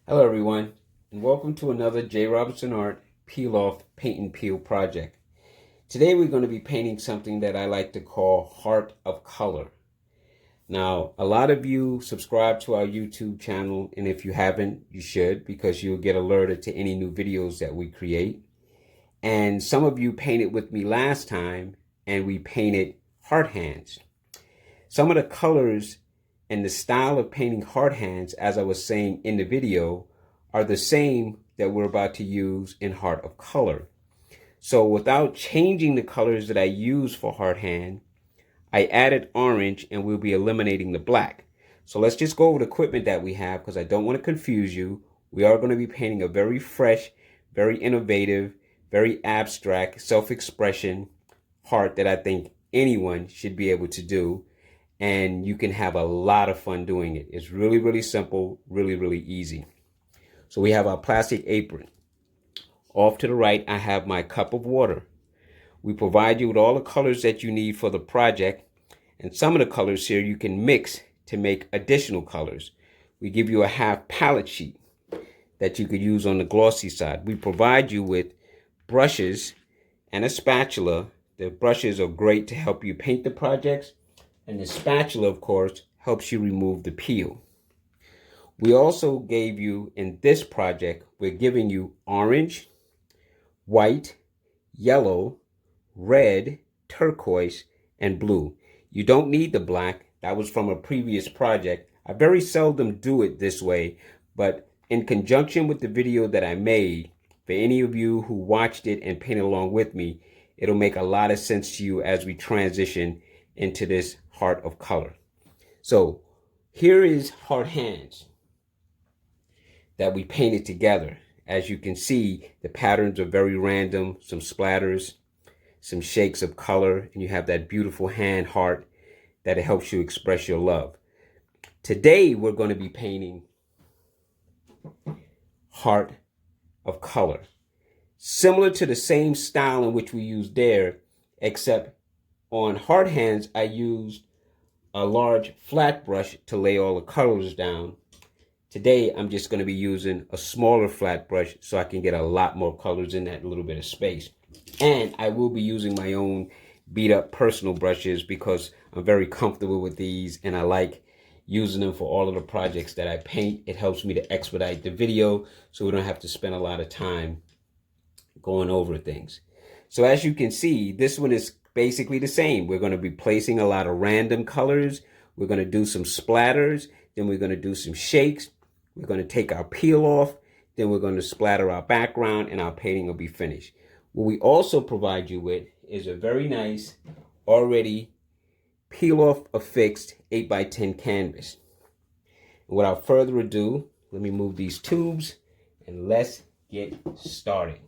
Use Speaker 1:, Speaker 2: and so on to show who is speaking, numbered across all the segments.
Speaker 1: Hello everyone, and welcome to another J. Robinson Art Peiloff Paint and Peel project. Today we're going to be painting something that I like to call Heart of Color. Now, a lot of you subscribe to our YouTube channel, and if you haven't, you should, because you'll get alerted to any new videos that we create. And some of you painted with me last time, and we painted heart hands. Some of the colors and the style of painting heart hands, as I was saying in the video, are the same that we're about to use in Heart of Color. So without changing the colors that I use for heart hand, I added orange and we'll be eliminating the black. So let's just go over the equipment that we have because I don't want to confuse you. We are going to be painting a very fresh, very innovative, very abstract self-expression heart that I think anyone should be able to do. And you can have a lot of fun doing it. It's really, really simple, really, really easy. So we have our plastic apron. Off to the right, I have my cup of water. We provide you with all the colors that you need for the project. And some of the colors here you can mix to make additional colors. We give you a half palette sheet that you could use on the glossy side. We provide you with brushes and a spatula. The brushes are great to help you paint the projects. And the spatula, of course, helps you remove the peel. We also gave you, in this project, we're giving you orange, white, yellow, red, turquoise, and blue. You don't need the black. That was from a previous project. I very seldom do it this way, but in conjunction with the video that I made, for any of you who watched it and painted along with me, it'll make a lot of sense to you as we transition into this Heart of Color. So here is heart hands that we painted together. As you can see, the patterns are very random, some splatters, some shakes of color, and you have that beautiful hand heart that helps you express your love. Today we're going to be painting Heart of Color, similar to the same style in which we used there, except on heart hands, I used a large flat brush to lay all the colors down. Today, I'm just going to be using a smaller flat brush so I can get a lot more colors in that little bit of space. And I will be using my own beat up personal brushes because I'm very comfortable with these and I like using them for all of the projects that I paint. It helps me to expedite the video so we don't have to spend a lot of time going over things. So as you can see, this one is basically the same. We're going to be placing a lot of random colors. We're going to do some splatters. Then we're going to do some shakes. We're going to take our peel off. Then we're going to splatter our background and our painting will be finished. What we also provide you with is a very nice, already peel off affixed 8x10 canvas. And without further ado, let me move these tubes and let's get started.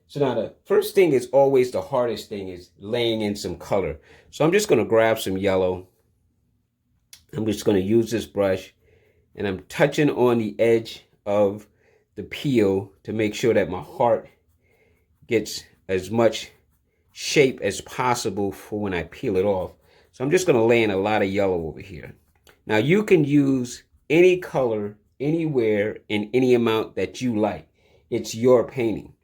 Speaker 1: So now the first thing is always the hardest thing is laying in some color. So I'm just going to grab some yellow. I'm just going to use this brush and I'm touching on the edge of the peel to make sure that my heart gets as much shape as possible for when I peel it off. So I'm just going to lay in a lot of yellow over here. Now you can use any color anywhere in any amount that you like. It's your painting.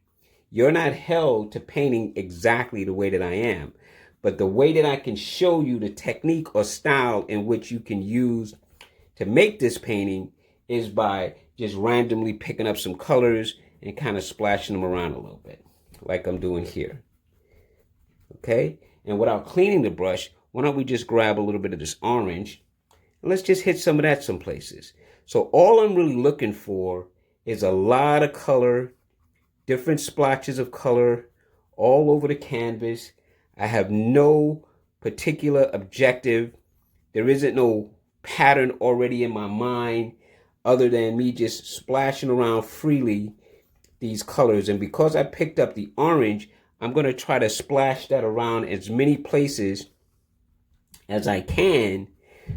Speaker 1: You're not held to painting exactly the way that I am, but the way that I can show you the technique or style in which you can use to make this painting is by just randomly picking up some colors and kind of splashing them around a little bit, like I'm doing here. Okay? And without cleaning the brush, why don't we just grab a little bit of this orange and let's just hit some of that some places. So all I'm really looking for is a lot of color, different splotches of color all over the canvas. I have no particular objective. There isn't no pattern already in my mind other than me just splashing around freely these colors. And because I picked up the orange, I'm going to try to splash that around as many places as I can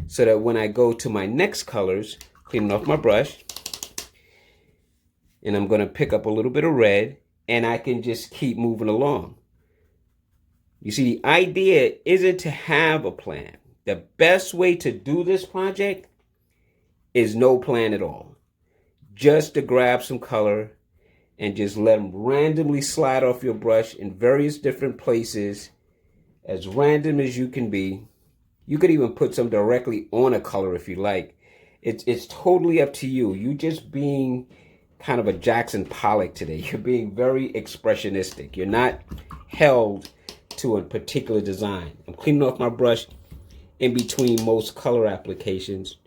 Speaker 1: so that when I go to my next colors, cleaning off my brush, and I'm going to pick up a little bit of red, and I can just keep moving along. You see, the idea isn't to have a plan. The best way to do this project is no plan at all. just to grab some color and just let them randomly slide off your brush in various different places, as random as you can be. You could even put some directly on a color if you like. It's totally up to you. You just being kind of a Jackson Pollock today. You're being very expressionistic. You're not held to a particular design. I'm cleaning off my brush in between most color applications.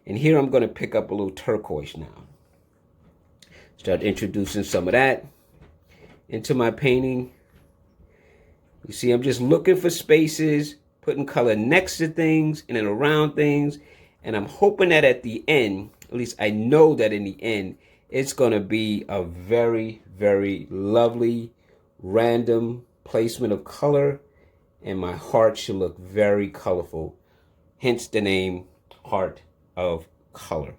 Speaker 1: And here I'm going to pick up a little turquoise now. Start introducing some of that into my painting. You see, I'm just looking for spaces, putting color next to things and then around things. And I'm hoping that at the end, at least I know that in the end, it's going to be a very, very lovely, random placement of color. And my heart should look very colorful. Hence the name Heart of Color.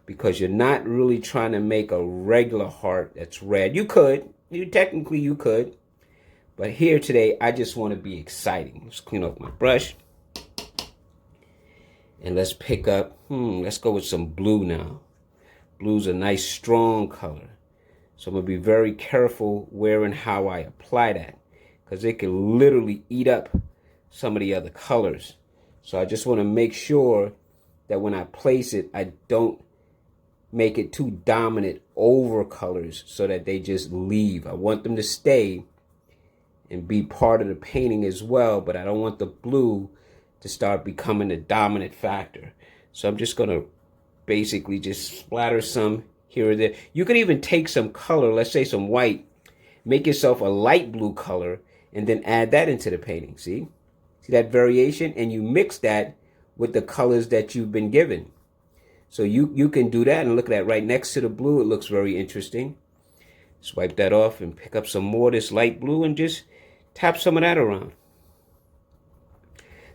Speaker 1: Because you're not really trying to make a regular heart that's red. You could. Technically you could. But here today, I just want to be exciting. Let's clean off my brush. And let's pick up, let's go with some blue now. Blue's a nice strong color. So I'm going to be very careful where and how I apply that, because it can literally eat up some of the other colors. So I just want to make sure that when I place it, I don't make it too dominant over colors so that they just leave. I want them to stay and be part of the painting as well, but I don't want the blue to start becoming the dominant factor. So I'm just going to basically just splatter some here or there. You could even take some color, let's say some white, make yourself a light blue color, and then add that into the painting. See that variation? And you mix that with the colors that you've been given. So you can do that, and look at that right next to the blue. It looks very interesting. Swipe that off and pick up some more of this light blue and just tap some of that around.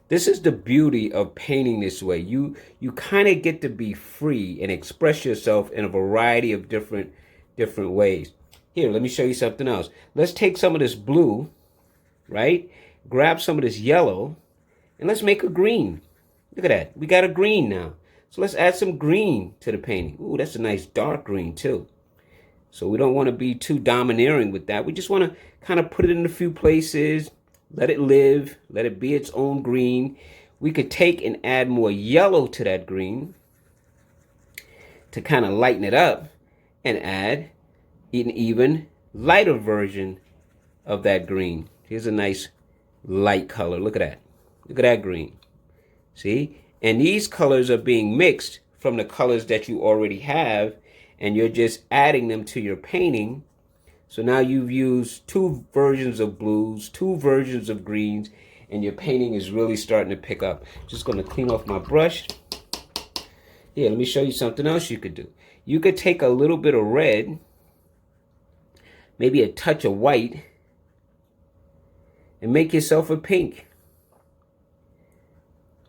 Speaker 1: This is the beauty of painting this way. You kind of get to be free and express yourself in a variety of different ways. Here, let me show you something else. Let's take some of this blue, right? Grab some of this yellow, and let's make a green. Look at that. We got a green now. So let's add some green to the painting. Ooh, that's a nice dark green too. So we don't want to be too domineering with that. We just want to kind of put it in a few places. Let it live. Let it be its own green. We could take and add more yellow to that green to kind of lighten it up and add an even lighter version of that green. Here's a nice light color. Look at that. Look at that green. See? And these colors are being mixed from the colors that you already have, and you're just adding them to your painting. So now you've used two versions of blues, two versions of greens, and your painting is really starting to pick up. Just going to clean off my brush. Here, let me show you something else you could do. You could take a little bit of red, maybe a touch of white, and make yourself a pink.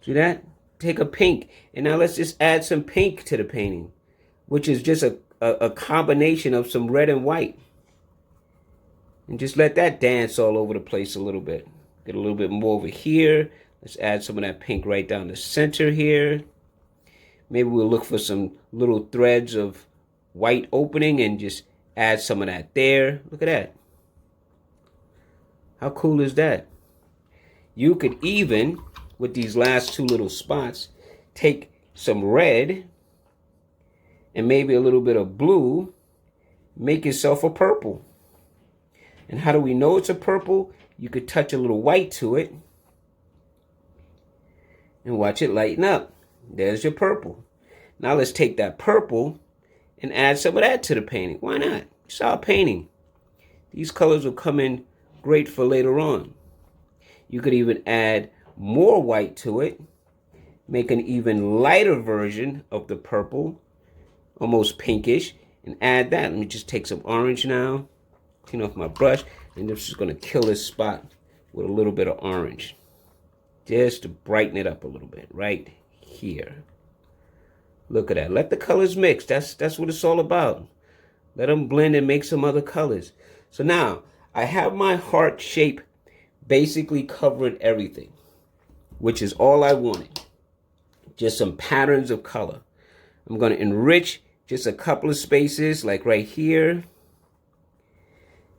Speaker 1: See that? Take a pink, and now let's just add some pink to the painting, which is just a combination of some red and white. And just let that dance all over the place a little bit. Get a little bit more over here. Let's add some of that pink right down the center here. Maybe we'll look for some little threads of white opening and just add some of that there. Look at that. How cool is that? You could even, with these last two little spots, take some red and maybe a little bit of blue. Make yourself a purple. And how do we know it's a purple? You could touch a little white to it and watch it lighten up. There's your purple. Now let's take that purple and add some of that to the painting. Why not? It's our painting. These colors will come in great for later on. You could even add more white to it. Make an even lighter version of the purple, almost pinkish, and add that. Let me just take some orange now. Clean off my brush, and this is going to kill this spot with a little bit of orange, just to brighten it up a little bit right here. Look at that. Let the colors mix. That's what it's all about. Let them blend and make some other colors. So now I have my heart shape basically covering everything, which is all I wanted. Just some patterns of color. I'm going to enrich just a couple of spaces, like right here.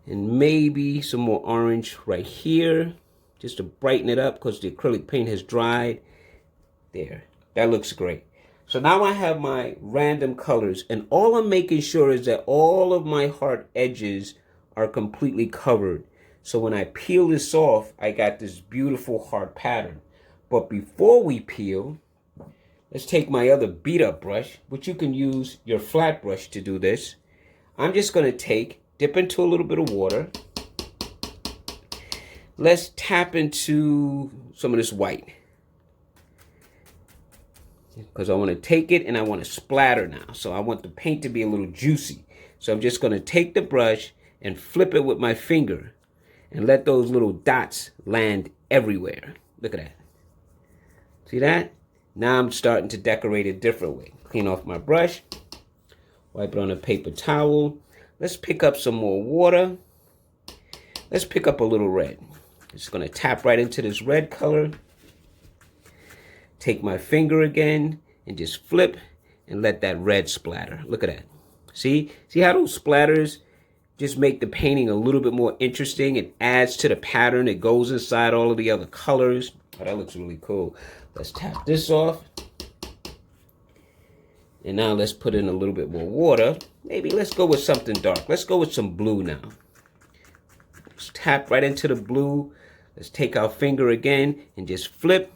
Speaker 1: And maybe some more orange right here, just to brighten it up because the acrylic paint has dried. There, that looks great. So now I have my random colors, and all I'm making sure is that all of my heart edges are completely covered. So when I peel this off, I got this beautiful heart pattern. But before we peel, let's take my other beat up brush, which you can use your flat brush to do this. I'm just going to dip into a little bit of water. Let's tap into some of this white, because I want to take it and I want to splatter now. So I want the paint to be a little juicy. So I'm just going to take the brush and flip it with my finger and let those little dots land everywhere. Look at that. See that? Now I'm starting to decorate a different way. Clean off my brush, wipe it on a paper towel. Let's pick up some more water. Let's pick up a little red. Just going to tap right into this red color. Take my finger again and just flip and let that red splatter. Look at that. See how those splatters just make the painting a little bit more interesting? It adds to the pattern. It goes inside all of the other colors. Oh, that looks really cool. Let's tap this off. And now let's put in a little bit more water. Maybe let's go with something dark. Let's go with some blue now. Let's tap right into the blue. Let's take our finger again and just flip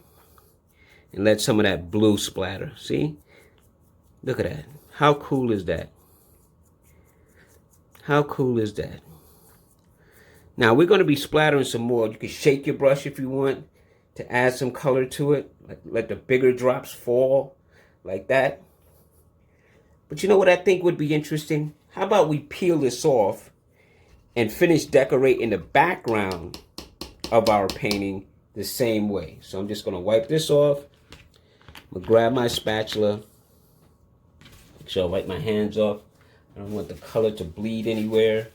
Speaker 1: and let some of that blue splatter. See? Look at that. How cool is that? How cool is that? Now we're going to be splattering some more. You can shake your brush if you want to add some color to it. Like let the bigger drops fall like that. But you know what I think would be interesting? How about we peel this off and finish decorating the background of our painting the same way. So I'm just going to wipe this off. I'm going to grab my spatula. Make sure I wipe my hands off. I don't want the color to bleed anywhere.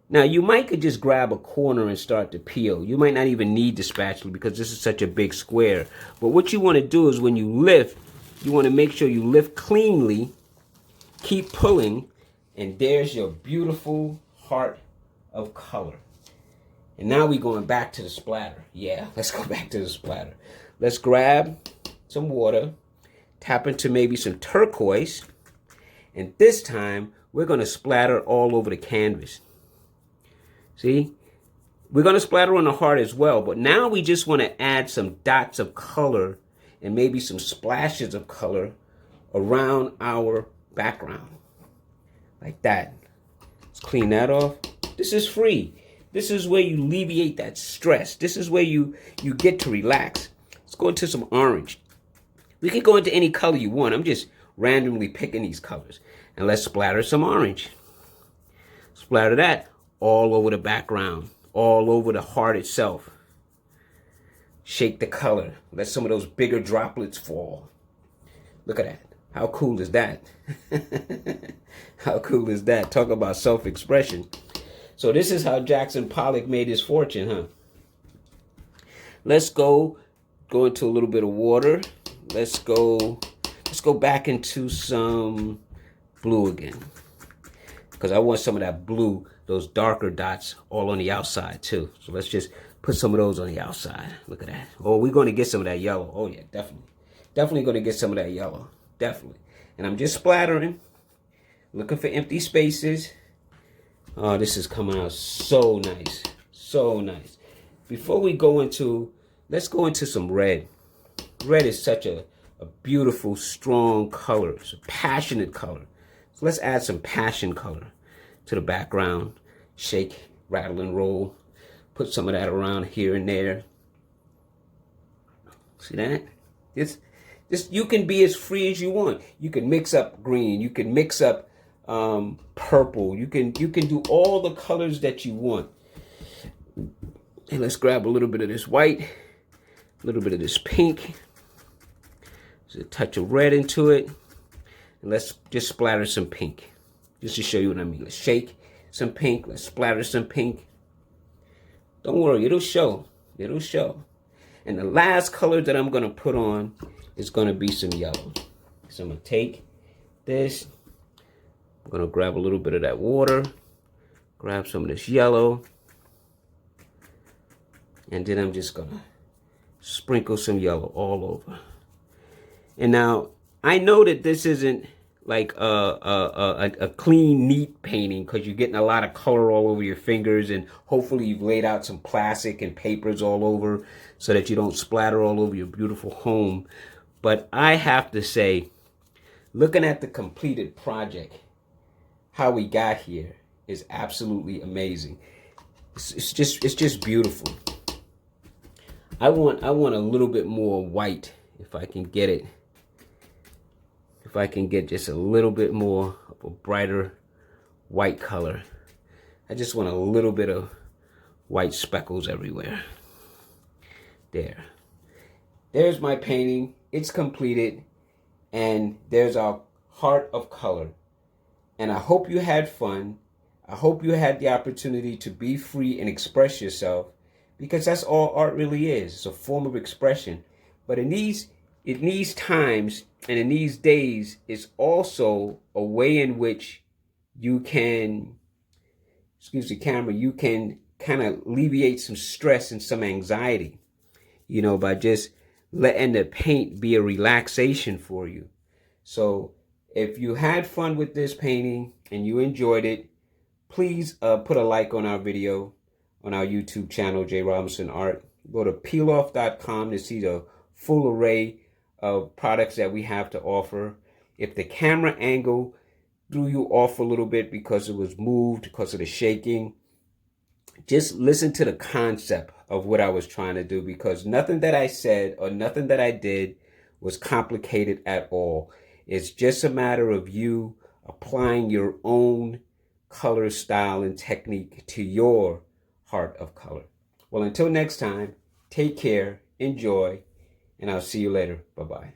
Speaker 1: Now you might could just grab a corner and start to peel. You might not even need the spatula because this is such a big square. But what you want to do is when you lift, you want to make sure you lift cleanly. Keep pulling, and there's your beautiful heart of color. And now we're going back to the splatter. Yeah, let's go back to the splatter. Let's grab some water, tap into maybe some turquoise, and this time we're going to splatter all over the canvas. See? We're going to splatter on the heart as well, but now we just want to add some dots of color and maybe some splashes of color around our background. Like that. Let's clean that off. This is free. This is where you alleviate that stress. This is where you get to relax. Let's go into some orange. We can go into any color you want. I'm just randomly picking these colors. And let's splatter some orange. Splatter that all over the background, all over the heart itself. Shake the color. Let some of those bigger droplets fall. Look at that. How cool is that? How cool is that? Talk about self-expression. So this is how Jackson Pollock made his fortune, huh? Let's go into a little bit of water. Let's go back into some blue again. Because I want some of that blue, those darker dots all on the outside too. So let's just put some of those on the outside. Look at that. Oh, we're going to get some of that yellow. Oh yeah, definitely. Definitely going to get some of that yellow. Definitely. And I'm just splattering. Looking for empty spaces. Oh, this is coming out so nice. So nice. Before we go into, let's go into some red. Red is such a beautiful, strong color. It's a passionate color. So let's add some passion color to the background. Shake, rattle, and roll. Put some of that around here and there. See that? This you can be as free as you want. You can mix up green. You can mix up purple. You can do all the colors that you want. And let's grab a little bit of this white, a little bit of this pink. There's a touch of red into it. And let's just splatter some pink. Just to show you what I mean. Let's shake some pink. Let's splatter some pink. Don't worry, it'll show. It'll show. And the last color that I'm going to put on is going to be some yellow. So I'm going to take this I'm going to grab a little bit of that water, grab some of this yellow, and then I'm just going to sprinkle some yellow all over. And now, I know that this isn't like a clean, neat painting because you're getting a lot of color all over your fingers, and hopefully you've laid out some plastic and papers all over so that you don't splatter all over your beautiful home. But I have to say, looking at the completed project, how we got here is absolutely amazing. It's just beautiful. I want a little bit more white if I can get it. If I can get just a little bit more of a brighter white color. I just want a little bit of white speckles everywhere. There's my painting. It's completed. And there's our heart of color. And I hope you had fun. I hope you had the opportunity to be free and express yourself, because that's all art really is. It's a form of expression. But in these times and in these days, it's also a way in which you can, excuse the camera, you can kind of alleviate some stress and some anxiety, you know, by just letting the paint be a relaxation for you. So if you had fun with this painting and you enjoyed it, please put a like on our video on our YouTube channel, J. Robinson Art. Go to Peiloff.com to see the full array of products that we have to offer. If the camera angle threw you off a little bit because it was moved, because of the shaking, just listen to the concept of what I was trying to do, because nothing that I said or nothing that I did was complicated at all. It's just a matter of you applying your own color style and technique to your heart of color. Well, until next time, take care, enjoy, and I'll see you later. Bye-bye.